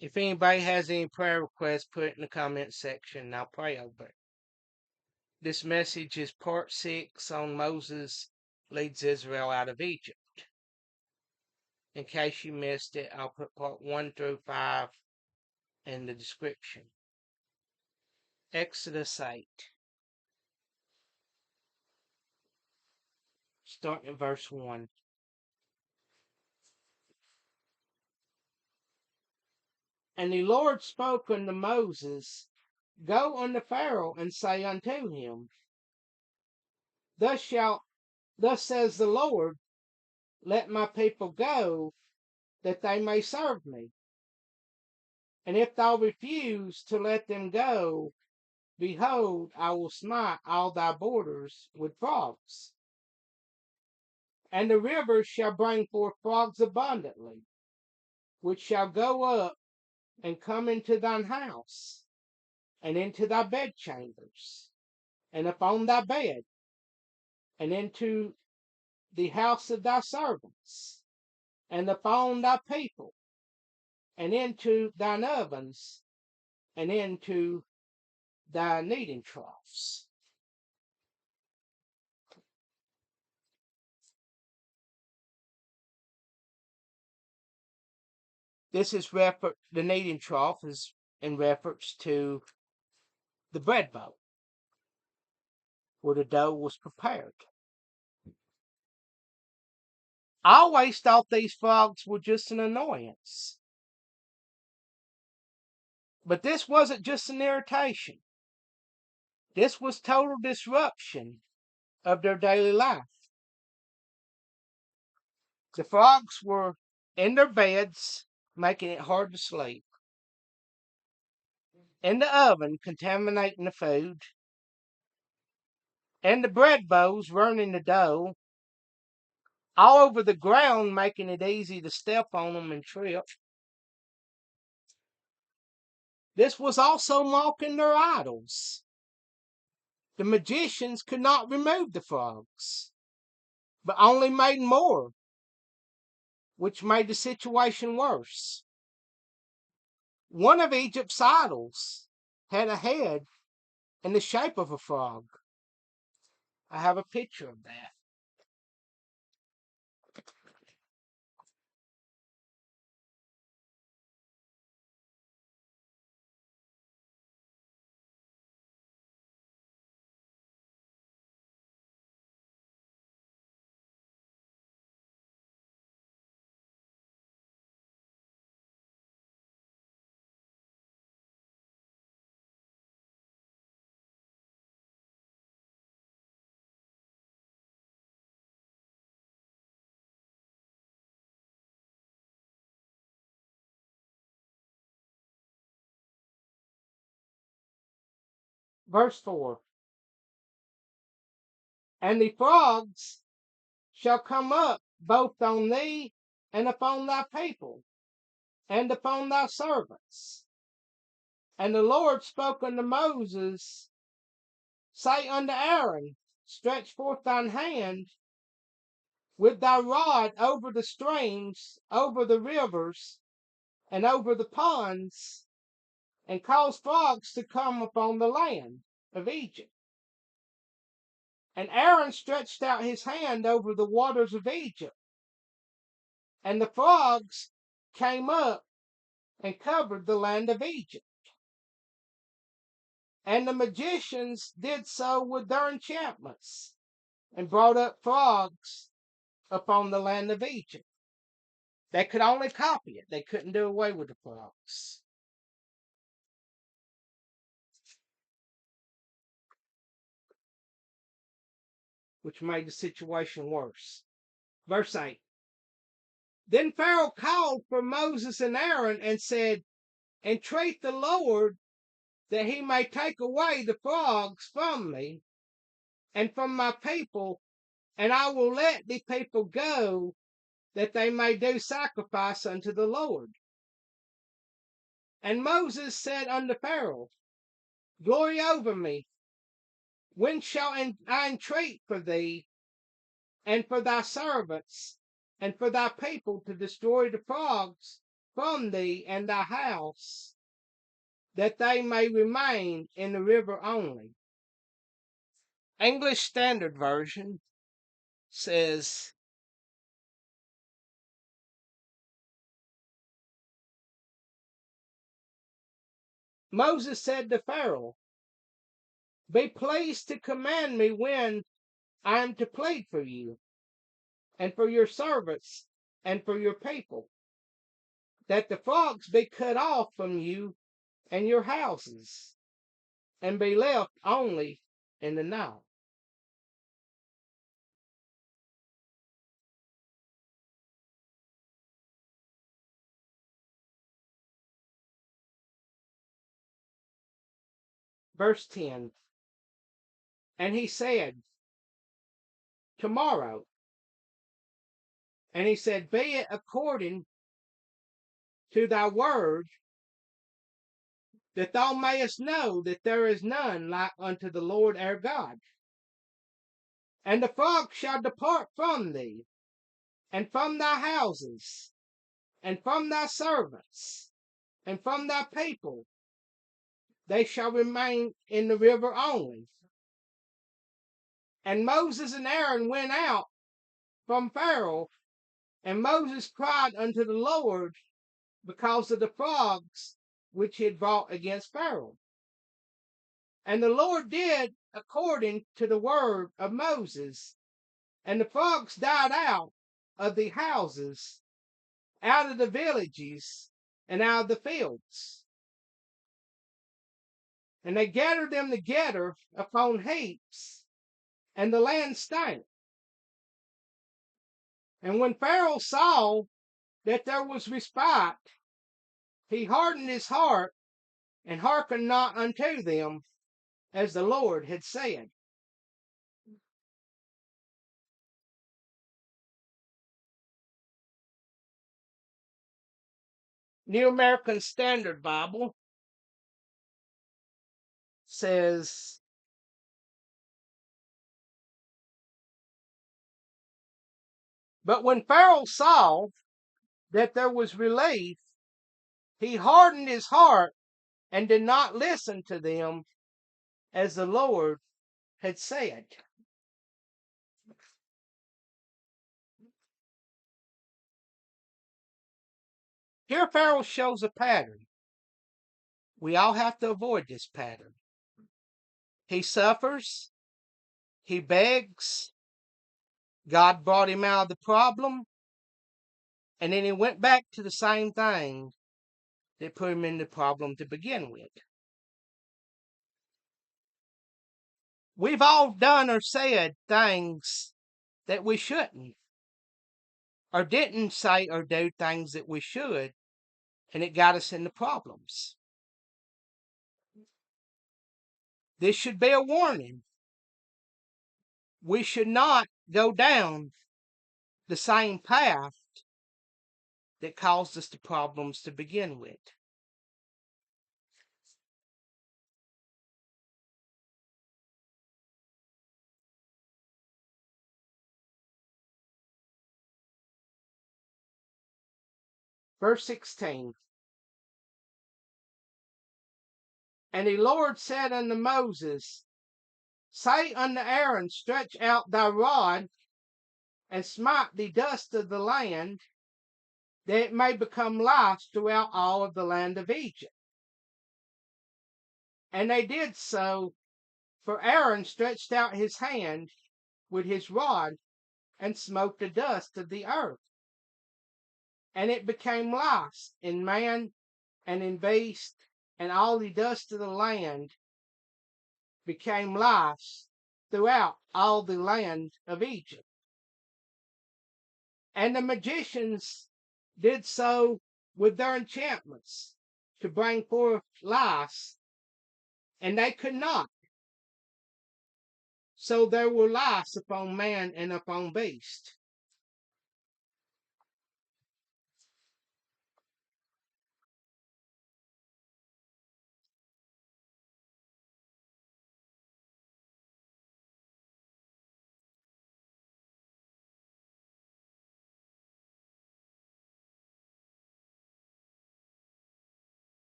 If anybody has any prayer requests, put it in the comment section and I'll pray over it. This message is part 6 on Moses leads Israel out of Egypt. In case you missed it, I'll put part 1 through 5 in the description. Exodus 8. Starting at verse 1. And the Lord spoke unto Moses, Go unto Pharaoh, and say unto him, Thus says the Lord, Let my people go, that they may serve me. And if thou refuse to let them go, behold, I will smite all thy borders with frogs. And the rivers shall bring forth frogs abundantly, which shall go up and come into thine house, and into thy bedchambers, and upon thy bed, and into the house of thy servants, and upon thy people, and into thine ovens, and into thy kneading troughs. This is the kneading trough is in reference to the bread bowl, where the dough was prepared. I always thought these frogs were just an annoyance. But this wasn't just an irritation. This was total disruption of their daily life. The frogs were in their beds, making it hard to sleep. In the oven, contaminating the food. In the bread bowls, ruining the dough. All over the ground, making it easy to step on them and trip. This was also mocking their idols. The magicians could not remove the frogs, but only made more, which made the situation worse. One of Egypt's idols had a head in the shape of a frog. I have a picture of that. Verse 4. And the frogs shall come up both on thee and upon thy people, and upon thy servants. And the Lord spoke unto Moses, Say unto Aaron, Stretch forth thine hand with thy rod over the streams, over the rivers, and over the ponds, and cause frogs to come upon the land of Egypt. And Aaron stretched out his hand over the waters of Egypt, and the frogs came up and covered the land of Egypt. And the magicians did so with their enchantments, and brought up frogs upon the land of Egypt. They could only copy it. They couldn't do away with the frogs. Which made the situation worse. Verse 8. Then Pharaoh called for Moses and Aaron and said, Entreat the Lord that he may take away the frogs from me and from my people, and I will let the people go, that they may do sacrifice unto the Lord. And Moses said unto Pharaoh, Glory over me, when shall I entreat for thee, and for thy servants, and for thy people, to destroy the frogs from thee and thy house, that they may remain in the river only. English Standard Version says, Moses said to Pharaoh, be pleased to command me when I am to plead for you, and for your servants, and for your people, that the frogs be cut off from you and your houses, and be left only in the Nile. Verse 10, and he said, tomorrow. And he said, be it according to thy word, that thou mayest know that there is none like unto the Lord our God. And the frogs shall depart from thee, and from thy houses, and from thy servants, and from thy people. They shall remain in the river only. And Moses and Aaron went out from Pharaoh, and Moses cried unto the Lord because of the frogs which he had brought against Pharaoh. And the Lord did according to the word of Moses, and the frogs died out of the houses, out of the villages, and out of the fields. And they gathered them together upon heaps, and the land stank. And when Pharaoh saw that there was respite, he hardened his heart, and hearkened not unto them, as the Lord had said. New American Standard Bible says, but when Pharaoh saw that there was relief, he hardened his heart and did not listen to them, as the Lord had said. Here Pharaoh shows a pattern. We all have to avoid this pattern. He suffers, he begs, God brought him out of the problem, and then he went back to the same thing that put him in the problem to begin with. We've all done or said things that we shouldn't, or didn't say or do things that we should, and it got us into problems. This should be a warning. We should not go down the same path that caused us the problems to begin with. Verse 16, and the Lord said unto Moses, say unto Aaron, stretch out thy rod, and smite the dust of the land, that it may become lice throughout all of the land of Egypt. And they did so, for Aaron stretched out his hand with his rod, and smote the dust of the earth. And it became lice in man and in beast, and all the dust of the land became lice throughout all the land of Egypt. And the magicians did so with their enchantments to bring forth lice, and they could not. So there were lice upon man and upon beast.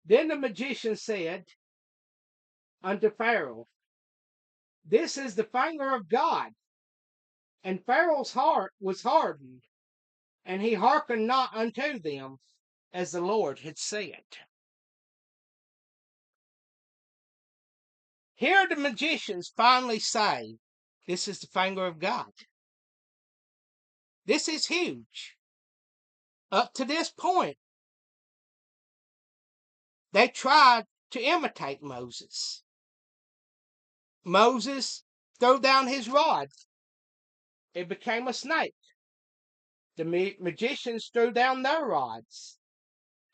Then the magician said unto Pharaoh, This is the finger of God. And Pharaoh's heart was hardened, and he hearkened not unto them, as the Lord had said. Here the magicians finally say, This is the finger of God. This is huge. Up to this point, they tried to imitate Moses. Moses threw down his rod. It became a snake. The magicians threw down their rods,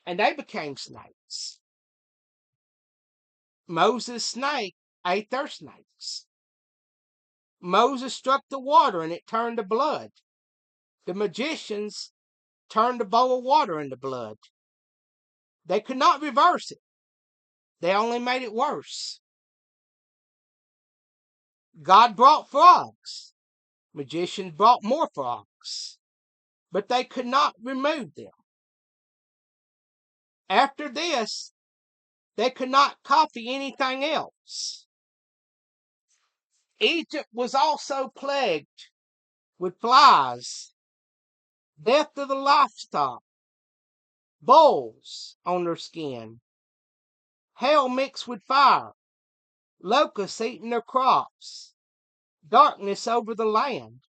and they became snakes. Moses' snake ate their snakes. Moses struck the water, and it turned to blood. The magicians turned a bowl of water into blood. They could not reverse it. They only made it worse. God brought frogs. Magicians brought more frogs, but they could not remove them. After this, they could not copy anything else. Egypt was also plagued with flies, death of the livestock, boils on their skin, hail mixed with fire, locusts eating their crops, darkness over the land.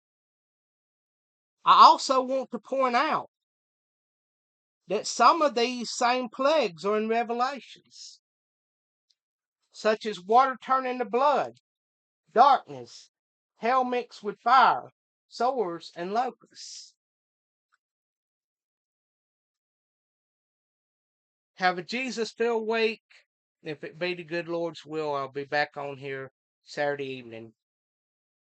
I also want to point out that some of these same plagues are in Revelations, such as water turning to blood, darkness, hail mixed with fire, swords, and locusts. Have a Jesus-filled week. If it be the good Lord's will, I'll be back on here Saturday evening.